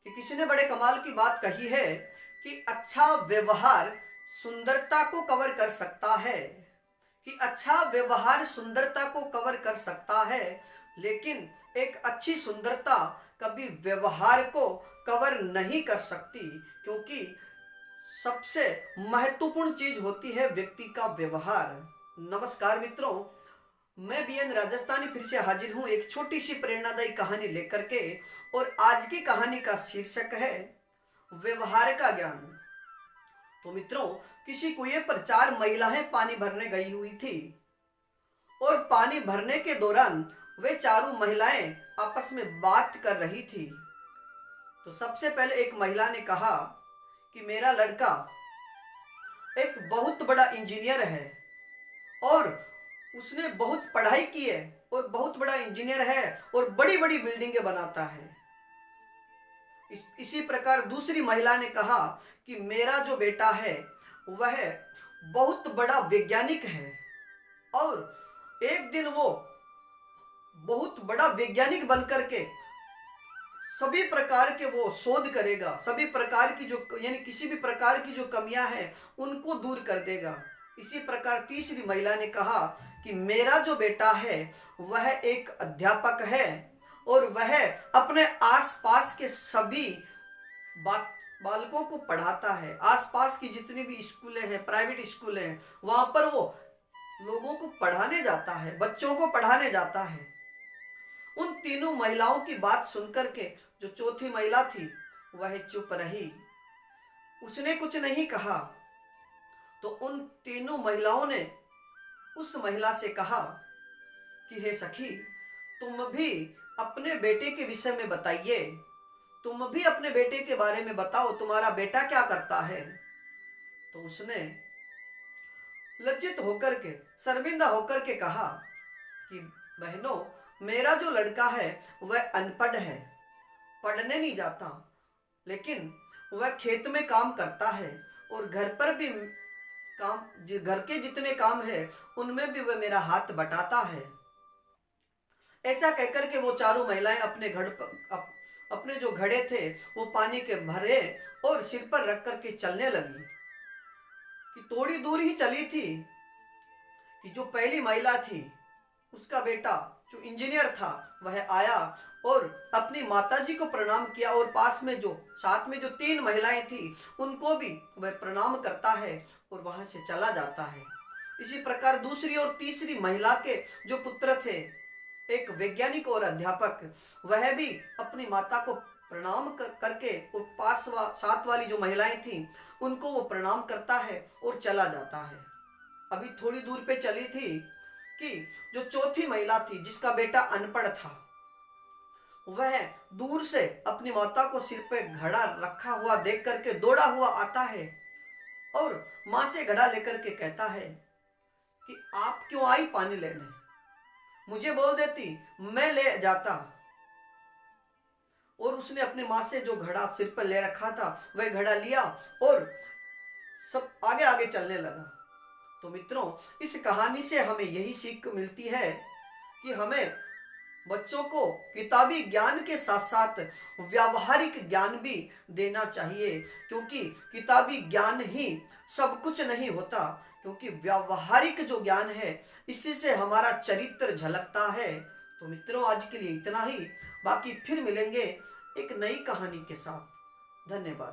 कि किसी ने बड़े कमाल की बात कही है कि अच्छा व्यवहार सुंदरता को कवर कर सकता है, कि अच्छा व्यवहार सुंदरता को कवर कर सकता है, लेकिन एक अच्छी सुंदरता कभी व्यवहार को कवर नहीं कर सकती, क्योंकि सबसे महत्वपूर्ण चीज होती है व्यक्ति का व्यवहार। नमस्कार मित्रों, मैं बीएन राजस्थानी फिर से हाजिर हूं एक छोटी सी प्रेरणादायी कहानी लेकर के। और आज की कहानी का शीर्षक है व्यवहार का ज्ञान। तो मित्रों, किसी कुएं पर 4 महिलाएं पानी भरने गई हुई थी और पानी भरने के दौरान वे चारों महिलाएं आपस में बात कर रही थी। तो सबसे पहले एक महिला ने कहा कि मेरा लड़का एक बहुत बड़ा इंजीनियर है और उसने बहुत पढ़ाई की है और बहुत बड़ा इंजीनियर है और बड़ी बड़ी बिल्डिंगें बनाता है। इसी प्रकार दूसरी महिला ने कहा कि मेरा जो बेटा है वह बहुत बड़ा वैज्ञानिक है और एक दिन वो बहुत बड़ा वैज्ञानिक बनकर के सभी प्रकार के वो शोध करेगा, सभी प्रकार की जो यानी किसी भी प्रकार की जो कमियां हैं उनको दूर कर देगा। इसी प्रकार तीसरी महिला ने कहा कि मेरा जो बेटा है वह एक अध्यापक है और वह अपने आसपास के सभी बालकों को पढ़ाता है। आसपास की जितनी भी स्कूलें हैं, प्राइवेट स्कूलें हैं, वहां पर वो लोगों को पढ़ाने जाता है, बच्चों को पढ़ाने जाता है। उन तीनों महिलाओं की बात सुनकर के जो चौथी महिला थी वह चुप रही, उसने कुछ नहीं कहा। तो उन तीनों महिलाओं ने उस महिला से कहा कि हे सखी, तुम भी अपने बेटे के विषय में बताइए, तुम भी अपने बेटे के बारे में बताओ, तुम्हारा बेटा क्या करता है। तो उसने लज्जित होकर के, शर्मिंदा होकर के कहा कि बहनों, मेरा जो लड़का है वह अनपढ़ है, पढ़ने नहीं जाता, लेकिन वह खेत में काम करता है और घर पर भी काम, घर के जितने काम है उनमें भी वह मेरा हाथ बटाता है। ऐसा कहकर के वो चारों महिलाएं अपने अपने जो घड़े थे वो पानी के भरे और सिर पर रख करके चलने लगी। कि थोड़ी दूर ही चली थी कि जो पहली महिला थी उसका बेटा जो इंजीनियर था वह आया और अपनी माताजी को प्रणाम किया और पास में जो साथ में जो 3 महिलाएं थी उनको भी वह प्रणाम करता है और वहां से चला जाता है। इसी प्रकार दूसरी और तीसरी महिला के जो पुत्र थे, एक वैज्ञानिक और अध्यापक, वह भी अपनी माता को प्रणाम करके और साथ वाली जो महिलाएं थी उनको वो प्रणाम करता है और चला जाता है। अभी थोड़ी दूर पे चली थी कि जो चौथी महिला थी जिसका बेटा अनपढ़ था, वह दूर से अपनी माता को सिर पे घड़ा रखा हुआ देख करके दौड़ा हुआ आता है और मां से घड़ा लेकर के कहता है कि आप क्यों आई पानी लेने, मुझे बोल देती मैं ले जाता। और उसने अपनी मां से जो घड़ा सिर पर ले रखा था वह घड़ा लिया और सब आगे आगे चलने लगा। तो मित्रों, इस कहानी से हमें यही सीख मिलती है कि हमें बच्चों को किताबी ज्ञान के साथ साथ व्यावहारिक ज्ञान भी देना चाहिए, क्योंकि किताबी ज्ञान ही सब कुछ नहीं होता, क्योंकि व्यावहारिक जो ज्ञान है इसी से हमारा चरित्र झलकता है। तो मित्रों, आज के लिए इतना ही, बाकी फिर मिलेंगे एक नई कहानी के साथ। धन्यवाद।